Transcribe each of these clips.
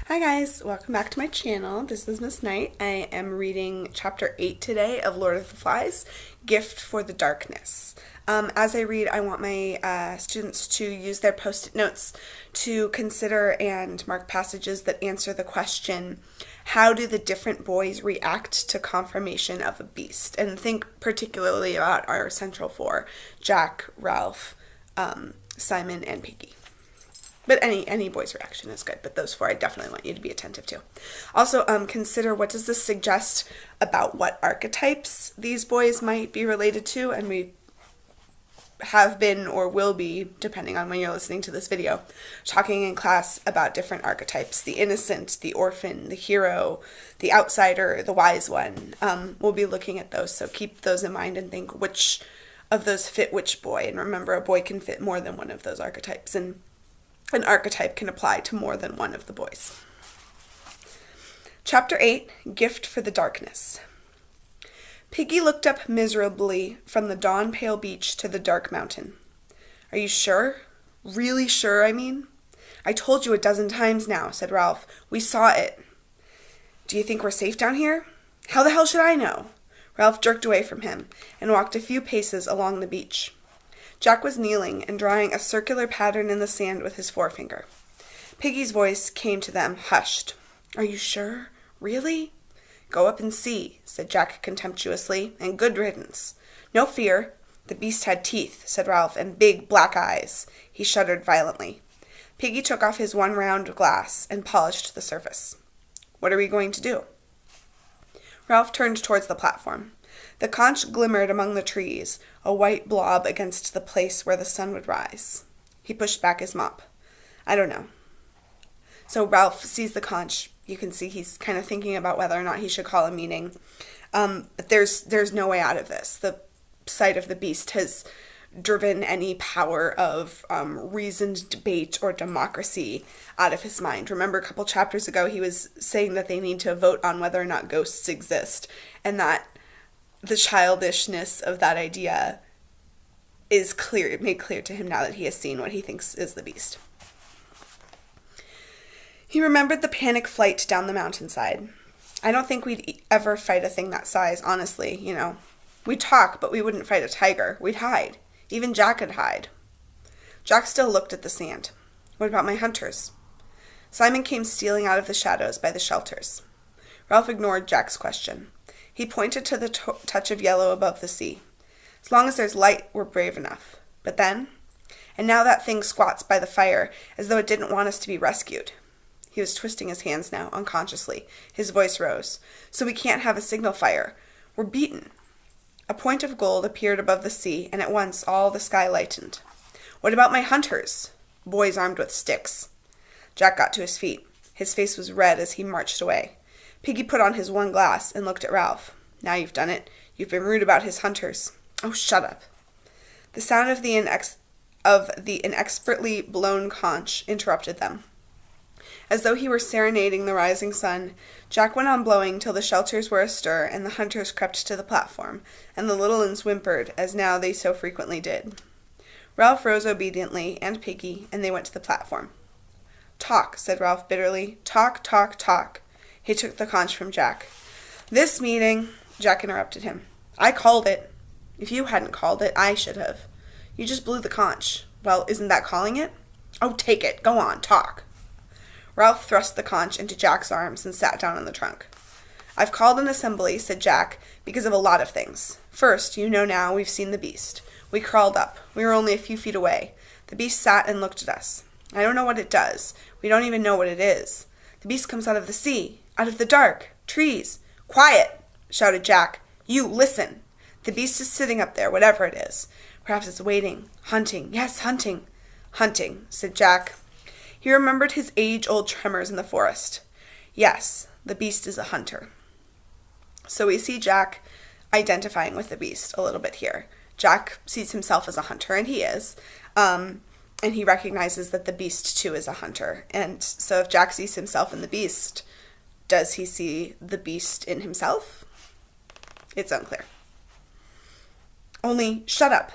Hi guys, welcome back to my channel. This is Miss Knight. I am reading chapter 8 today of Lord of the Flies, Gift for the Darkness. As I read, I want my students to use their post-it notes to consider and mark passages that answer the question, how do the different boys react to confirmation of a beast? And think particularly about our central four, Jack, Ralph, Simon, and Piggy. But any boy's reaction is good, but those four I definitely want you to be attentive to. Also, consider what does this suggest about what archetypes these boys might be related to, and we have been or will be, depending on when you're listening to this video, talking in class about different archetypes: the innocent, the orphan, the hero, the outsider, the wise one. We'll be looking at those, so keep those in mind and think which of those fit which boy. And remember, a boy can fit more than one of those archetypes, and an archetype can apply to more than one of the boys. Chapter 8, Gift for the Darkness. Piggy looked up miserably from the dawn-pale beach to the dark mountain. Are you sure? Really sure, I mean? I told you a dozen times now, said Ralph. We saw it. Do you think we're safe down here? How the hell should I know? Ralph jerked away from him and walked a few paces along the beach. Jack was kneeling and drawing a circular pattern in the sand with his forefinger. Piggy's voice came to them, hushed. Are you sure? Really? Go up and see, said Jack contemptuously, and good riddance. No fear. The beast had teeth, said Ralph, and big black eyes. He shuddered violently. Piggy took off his one round glass and polished the surface. What are we going to do? Ralph turned towards the platform. The conch glimmered among the trees, a white blob against the place where the sun would rise. He pushed back his mop. I don't know. So Ralph sees the conch. You can see he's kind of thinking about whether or not he should call a meeting. But there's no way out of this. The sight of the beast has driven any power of reasoned debate or democracy out of his mind. Remember, a couple chapters ago, he was saying that they need to vote on whether or not ghosts exist, and that the childishness of that idea is made clear to him now that he has seen what he thinks is the beast. He remembered the panic flight down the mountainside. I don't think we'd ever fight a thing that size, honestly, you know. We'd talk, but we wouldn't fight a tiger. We'd hide. Even Jack could hide. Jack still looked at the sand. What about my hunters? Simon came stealing out of the shadows by the shelters. Ralph ignored Jack's question. He pointed to the touch of yellow above the sea. As long as there's light, we're brave enough. But then? And now that thing squats by the fire, as though it didn't want us to be rescued. He was twisting his hands now, unconsciously. His voice rose. So we can't have a signal fire. We're beaten. A point of gold appeared above the sea, and at once all the sky lightened. What about my hunters? Boys armed with sticks. Jack got to his feet. His face was red as he marched away. Piggy put on his one glass and looked at Ralph. Now you've done it. You've been rude about his hunters. Oh, shut up. The sound of the inexpertly blown conch interrupted them. As though he were serenading the rising sun, Jack went on blowing till the shelters were astir and the hunters crept to the platform, and the little uns whimpered, as now they so frequently did. Ralph rose obediently, and Piggy, and they went to the platform. Talk, said Ralph bitterly. Talk, talk, talk. He took the conch from Jack. This meeting, Jack interrupted him. I called it. If you hadn't called it, I should have. You just blew the conch. Well, isn't that calling it? Oh, take it. Go on, talk. Ralph thrust the conch into Jack's arms and sat down on the trunk. I've called an assembly, said Jack, because of a lot of things. First, you know now, we've seen the beast. We crawled up. We were only a few feet away. The beast sat and looked at us. I don't know what it does. We don't even know what it is. The beast comes out of the sea. Out of the dark. Trees. Quiet, shouted Jack. You, listen. The beast is sitting up there, whatever it is. Perhaps it's waiting. Hunting. Yes, hunting. Hunting, said Jack. He remembered his age-old tremors in the forest. Yes, the beast is a hunter. So we see Jack identifying with the beast a little bit here. Jack sees himself as a hunter, and he is. And he recognizes that the beast, too, is a hunter. And so if Jack sees himself in the beast, does he see the beast in himself? It's unclear. Only, shut up.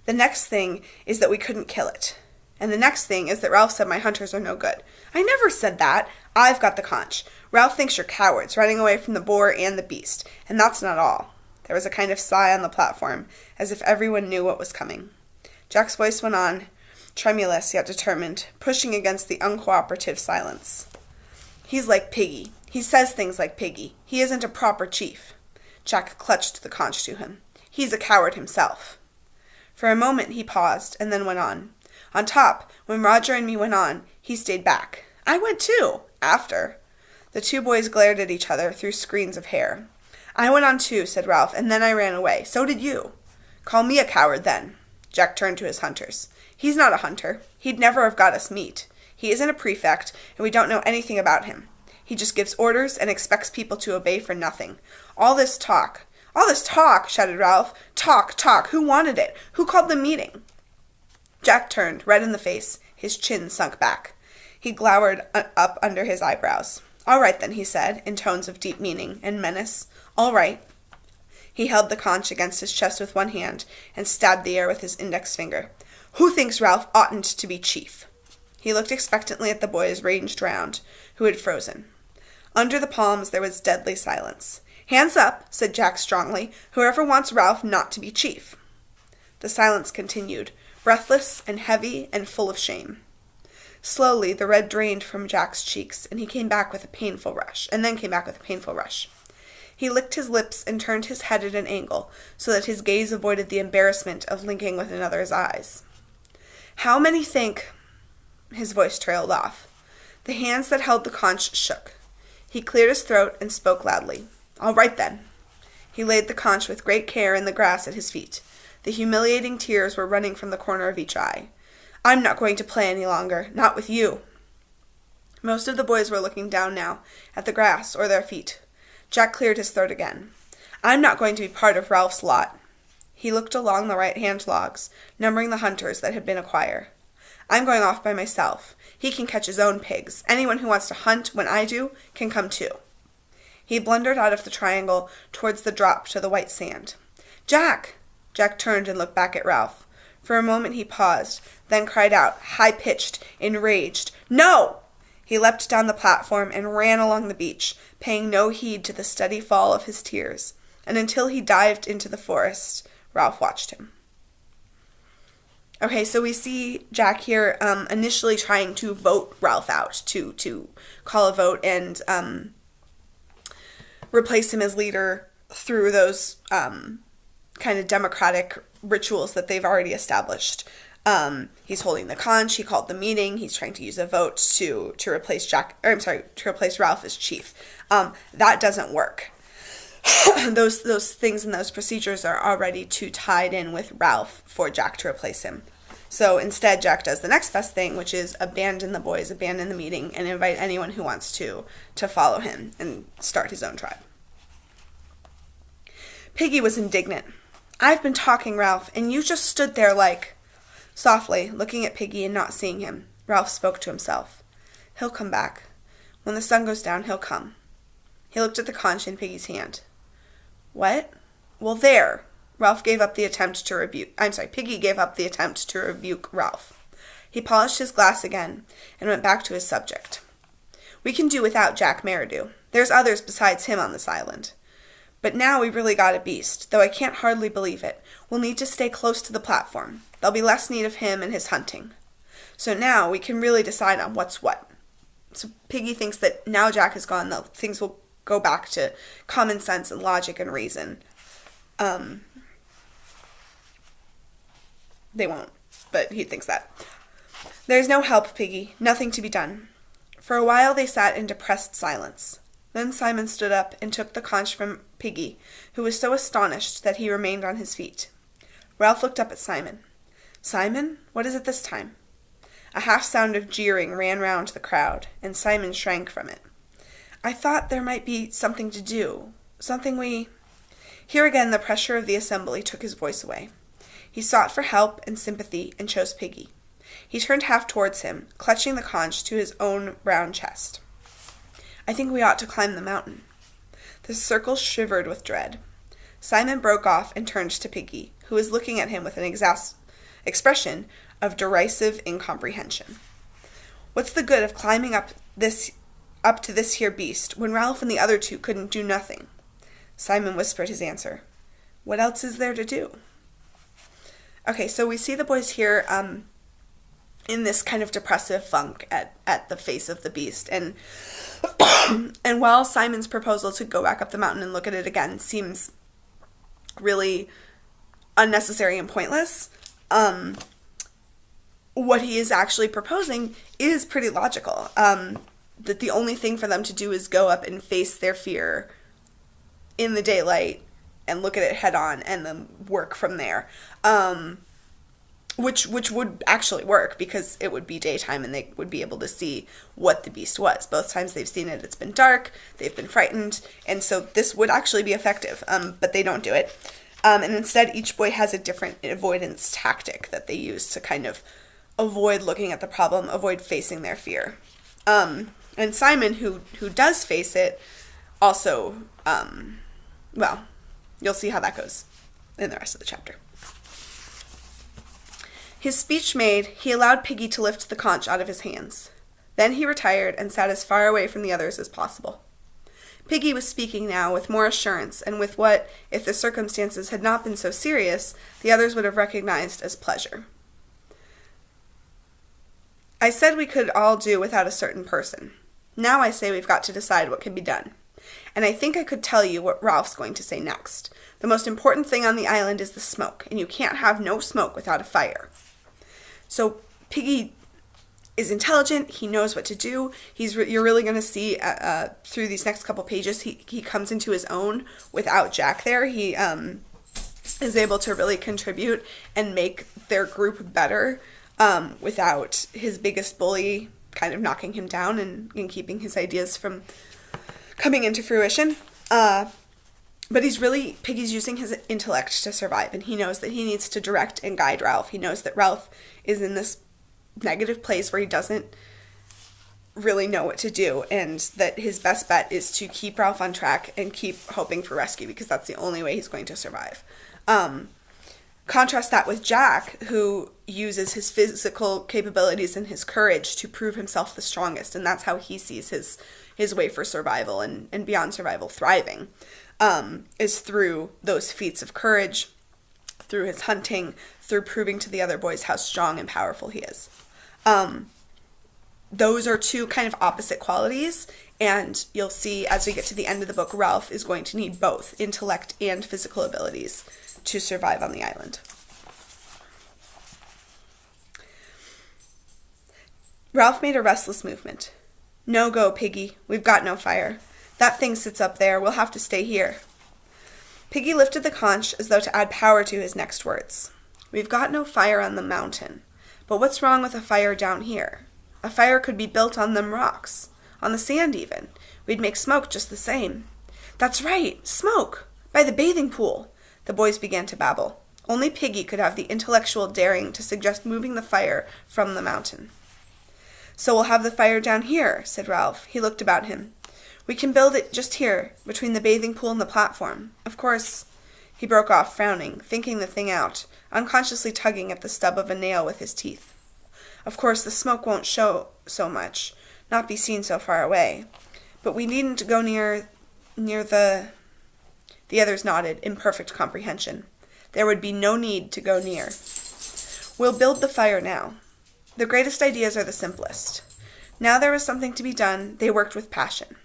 The next thing is that we couldn't kill it. And the next thing is that Ralph said my hunters are no good. I never said that. I've got the conch. Ralph thinks you're cowards, running away from the boar and the beast. And that's not all. There was a kind of sigh on the platform, as if everyone knew what was coming. Jack's voice went on, tremulous yet determined, pushing against the uncooperative silence. He's like Piggy. He says things like Piggy. He isn't a proper chief. Jack clutched the conch to him. He's a coward himself. For a moment he paused, and then went on. On top, when Roger and me went on, he stayed back. I went too, after. The two boys glared at each other through screens of hair. I went on too, said Ralph, and then I ran away. So did you. Call me a coward, then. Jack turned to his hunters. He's not a hunter. He'd never have got us meat. He isn't a prefect, and we don't know anything about him. He just gives orders and expects people to obey for nothing. All this talk, shouted Ralph. Talk. Who wanted it? Who called the meeting? Jack turned, red in the face, his chin sunk back. He glowered up under his eyebrows. All right, then, he said, in tones of deep meaning and menace. All right. He held the conch against his chest with one hand and stabbed the air with his index finger. Who thinks Ralph oughtn't to be chief? He looked expectantly at the boys ranged round, who had frozen. Under the palms there was deadly silence. Hands up, said Jack strongly, whoever wants Ralph not to be chief. The silence continued, breathless and heavy and full of shame. Slowly the red drained from Jack's cheeks, and he came back with a painful rush. He licked his lips and turned his head at an angle, so that his gaze avoided the embarrassment of linking with another's eyes. How many think... His voice trailed off. The hands that held the conch shook. He cleared his throat and spoke loudly. All right, then. He laid the conch with great care in the grass at his feet. The humiliating tears were running from the corner of each eye. I'm not going to play any longer, not with you. Most of the boys were looking down now, at the grass or their feet. Jack cleared his throat again. I'm not going to be part of Ralph's lot. He looked along the right-hand logs, numbering the hunters that had been a choir. I'm going off by myself. He can catch his own pigs. Anyone who wants to hunt when I do can come too. He blundered out of the triangle towards the drop to the white sand. Jack! Jack turned and looked back at Ralph. For a moment he paused, then cried out, high-pitched, enraged, No! He leapt down the platform and ran along the beach, paying no heed to the steady fall of his tears, and until he dived into the forest, Ralph watched him. Okay, so we see Jack here initially trying to vote Ralph out, to call a vote and replace him as leader through those kind of democratic rituals that they've already established. He's holding the conch, he called the meeting, he's trying to use a vote to replace Ralph as chief. That doesn't work. Those things and those procedures are already too tied in with Ralph for Jack to replace him. So instead, Jack does the next best thing, which is abandon the boys, abandon the meeting, and invite anyone who wants to follow him and start his own tribe. Piggy was indignant. I've been talking, Ralph, and you just stood there like... Softly, looking at Piggy and not seeing him, Ralph spoke to himself. He'll come back. When the sun goes down, he'll come. He looked at the conch in Piggy's hand. What? Well, there. Piggy gave up the attempt to rebuke Ralph. He polished his glass again and went back to his subject. We can do without Jack Merridew. There's others besides him on this island. But now we really got a beast, though I can't hardly believe it. We'll need to stay close to the platform. There'll be less need of him and his hunting. So now we can really decide on what's what. So Piggy thinks that now Jack is gone, things will go back to common sense and logic and reason. They won't, but he thinks that. There's no help, Piggy. Nothing to be done. For a while they sat in depressed silence. Then Simon stood up and took the conch from Piggy, who was so astonished that he remained on his feet. Ralph looked up at Simon. Simon, what is it this time? A half sound of jeering ran round the crowd, and Simon shrank from it. I thought there might be something to do, something we... Here again the pressure of the assembly took his voice away. He sought for help and sympathy and chose Piggy. He turned half towards him, clutching the conch to his own brown chest. I think we ought to climb the mountain. The circle shivered with dread. Simon broke off and turned to Piggy, who was looking at him with an expression of derisive incomprehension. What's the good of climbing up to this here beast, when Ralph and the other two couldn't do nothing? Simon whispered his answer. What else is there to do? Okay, so we see the boys here in this kind of depressive funk at the face of the beast. And and while Simon's proposal to go back up the mountain and look at it again seems really unnecessary and pointless, what he is actually proposing is pretty logical. That the only thing for them to do is go up and face their fear in the daylight and look at it head on and then work from there. Which would actually work because it would be daytime and they would be able to see what the beast was. Both times they've seen it, it's been dark, they've been frightened, and so this would actually be effective, but they don't do it. And instead, each boy has a different avoidance tactic that they use to kind of avoid looking at the problem, avoid facing their fear. And Simon, who does face it, also, well, you'll see how that goes in the rest of the chapter. His speech made, he allowed Piggy to lift the conch out of his hands. Then he retired and sat as far away from the others as possible. Piggy was speaking now with more assurance and with what, if the circumstances had not been so serious, the others would have recognized as pleasure. I said we could all do without a certain person. Now I say we've got to decide what can be done. And I think I could tell you what Ralph's going to say next. The most important thing on the island is the smoke, and you can't have no smoke without a fire. So Piggy is intelligent. He knows what to do. You're really going to see through these next couple pages, he comes into his own without Jack there. He is able to really contribute and make their group better without his biggest bully kind of knocking him down and keeping his ideas from coming into fruition. But Piggy's using his intellect to survive, and he knows that he needs to direct and guide Ralph. He knows that Ralph is in this negative place where he doesn't really know what to do, and that his best bet is to keep Ralph on track and keep hoping for rescue, because that's the only way he's going to survive. Contrast that with Jack, who uses his physical capabilities and his courage to prove himself the strongest, and that's how he sees his way for survival and beyond survival, thriving. Is through those feats of courage, through his hunting, through proving to the other boys how strong and powerful he is. Those are two kind of opposite qualities, and you'll see as we get to the end of the book, Ralph is going to need both intellect and physical abilities to survive on the island. Ralph made a restless movement. No go, Piggy. We've got no fire. That thing sits up there. We'll have to stay here. Piggy lifted the conch as though to add power to his next words. We've got no fire on the mountain. But what's wrong with a fire down here? A fire could be built on them rocks. On the sand, even. We'd make smoke just the same. That's right. Smoke. By the bathing pool. The boys began to babble. Only Piggy could have the intellectual daring to suggest moving the fire from the mountain. So we'll have the fire down here, said Ralph. He looked about him. We can build it just here, between the bathing pool and the platform. Of course, he broke off, frowning, thinking the thing out, unconsciously tugging at the stub of a nail with his teeth. Of course, the smoke won't show so much, not be seen so far away. But we needn't go near the... The others nodded, in perfect comprehension. There would be no need to go near. We'll build the fire now. The greatest ideas are the simplest. Now there was something to be done, they worked with passion.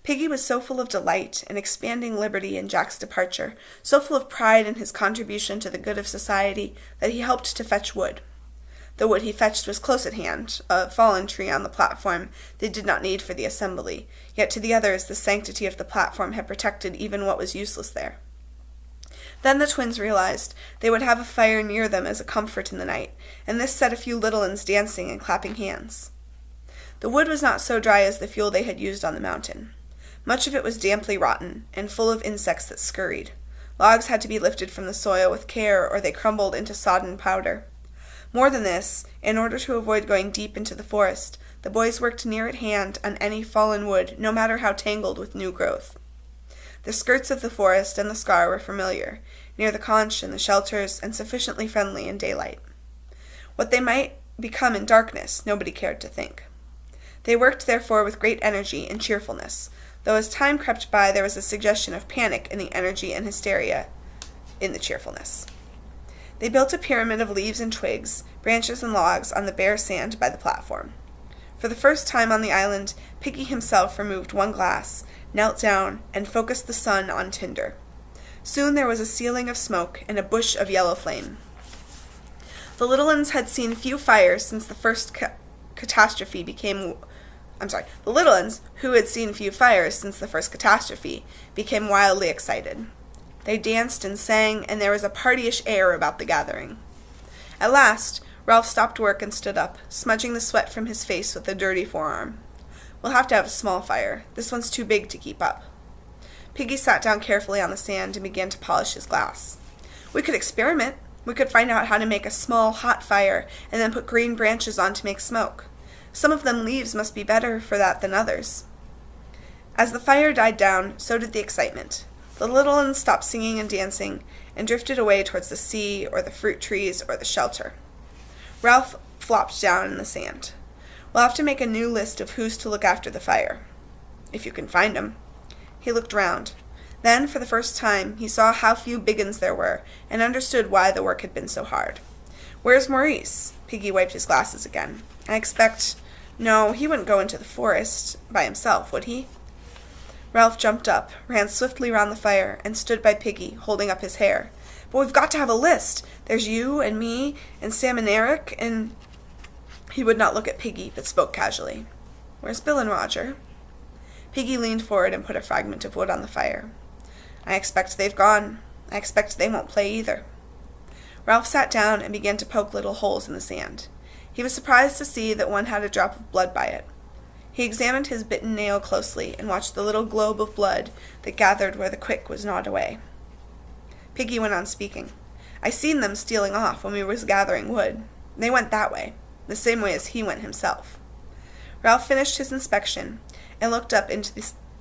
Piggy was so full of delight and expanding liberty in Jack's departure, so full of pride in his contribution to the good of society, that he helped to fetch wood. The wood he fetched was close at hand, a fallen tree on the platform they did not need for the assembly, yet to the others the sanctity of the platform had protected even what was useless there. Then the twins realized they would have a fire near them as a comfort in the night, and this set a few little ones dancing and clapping hands. The wood was not so dry as the fuel they had used on the mountain. Much of it was damply rotten, and full of insects that scurried. Logs had to be lifted from the soil with care, or they crumbled into sodden powder. More than this, in order to avoid going deep into the forest, the boys worked near at hand on any fallen wood, no matter how tangled with new growth. The skirts of the forest and the scar were familiar, near the conch and the shelters, and sufficiently friendly in daylight. What they might become in darkness, nobody cared to think. They worked, therefore, with great energy and cheerfulness, though as time crept by there was a suggestion of panic in the energy and hysteria in the cheerfulness. They built a pyramid of leaves and twigs, branches and logs on the bare sand by the platform. For the first time on the island, Piggy himself removed one glass, knelt down, and focused the sun on tinder. Soon there was a ceiling of smoke and a bush of yellow flame. The little ones had seen few fires since the first catastrophe became... the little ones, who had seen few fires since the first catastrophe, became wildly excited. They danced and sang, and there was a partyish air about the gathering. At last, Ralph stopped work and stood up, smudging the sweat from his face with a dirty forearm. We'll have to have a small fire. This one's too big to keep up. Piggy sat down carefully on the sand and began to polish his glass. We could experiment. We could find out how to make a small, hot fire, and then put green branches on to make smoke. Some of them leaves must be better for that than others. As the fire died down, so did the excitement. The little ones stopped singing and dancing, and drifted away towards the sea, or the fruit trees, or the shelter. Ralph flopped down in the sand. We'll have to make a new list of who's to look after the fire. If you can find 'em. He looked round. Then, for the first time, he saw how few big uns there were, and understood why the work had been so hard. Where's Maurice? Piggy wiped his glasses again. No, he wouldn't go into the forest by himself, would he? Ralph jumped up, ran swiftly round the fire, and stood by Piggy, holding up his hair. But we've got to have a list. There's you and me and Sam and Eric and... He would not look at Piggy, but spoke casually. Where's Bill and Roger? Piggy leaned forward and put a fragment of wood on the fire. I expect they've gone. I expect they won't play either. Ralph sat down and began to poke little holes in the sand. He was surprised to see that one had a drop of blood by it. He examined his bitten nail closely and watched the little globe of blood that gathered where the quick was gnawed away. Piggy went on speaking. I seen them stealing off when we was gathering wood. They went that way, the same way as he went himself. Ralph finished his inspection and looked up into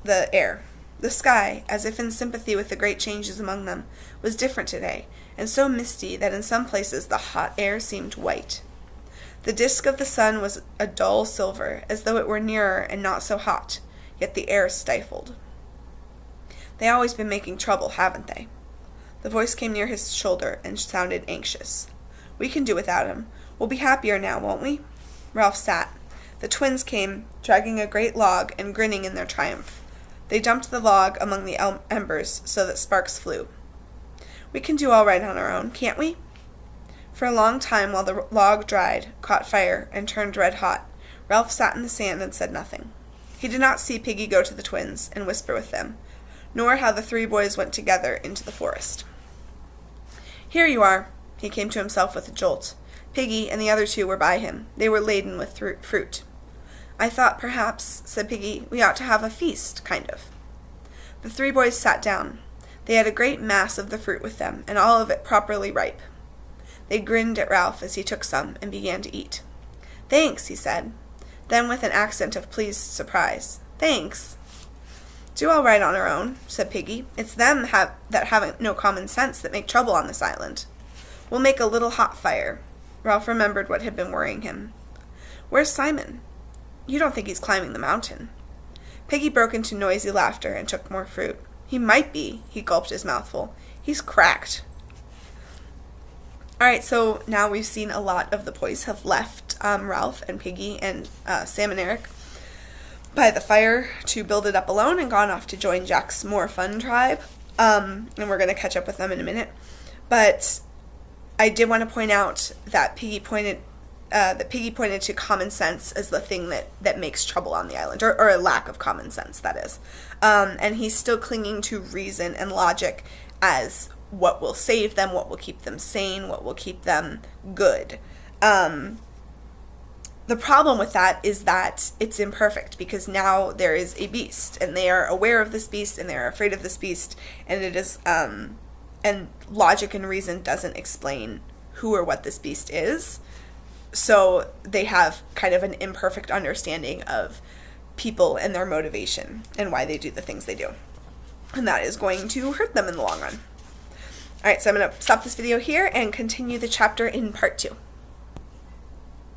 the air. The sky, as if in sympathy with the great changes among them, was different today, and so misty that in some places the hot air seemed white. The disk of the sun was a dull silver, as though it were nearer and not so hot, yet the air stifled. They always been making trouble, haven't they? The voice came near his shoulder and sounded anxious. We can do without him. We'll be happier now, won't we? Ralph sat. The twins came, dragging a great log and grinning in their triumph. They dumped the log among the embers so that sparks flew. We can do all right on our own, can't we? For a long time, while the log dried, caught fire, and turned red hot, Ralph sat in the sand and said nothing. He did not see Piggy go to the twins and whisper with them, nor how the three boys went together into the forest. Here you are. He came to himself with a jolt. Piggy and the other two were by him. They were laden with fruit. I thought perhaps, said Piggy, we ought to have a feast, kind of. The three boys sat down. They had a great mass of the fruit with them, and all of it properly ripe. They grinned at Ralph as he took some and began to eat. Thanks, he said. Then with an accent of pleased surprise, Thanks. Do all right on our own, said Piggy. It's them that haven't no common sense that make trouble on this island. We'll make a little hot fire. Ralph remembered what had been worrying him. Where's Simon? You don't think he's climbing the mountain? Piggy broke into noisy laughter and took more fruit. He might be, he gulped his mouthful. He's cracked. Alright, so now we've seen a lot of the boys have left Ralph and Piggy and Sam and Eric by the fire to build it up alone and gone off to join Jack's more fun tribe. And we're going to catch up with them in a minute. But I did want to point out that Piggy pointed to common sense as the thing that makes trouble on the island, or a lack of common sense, that is. And he's still clinging to reason and logic as what will save them, what will keep them sane, what will keep them good. The problem with that is that it's imperfect, because now there is a beast, and they are aware of this beast, and they are afraid of this beast, and it is, and logic and reason doesn't explain who or what this beast is. So they have kind of an imperfect understanding of people and their motivation and why they do the things they do. And that is going to hurt them in the long run. Alright, so I'm going to stop this video here and continue the chapter in part 2.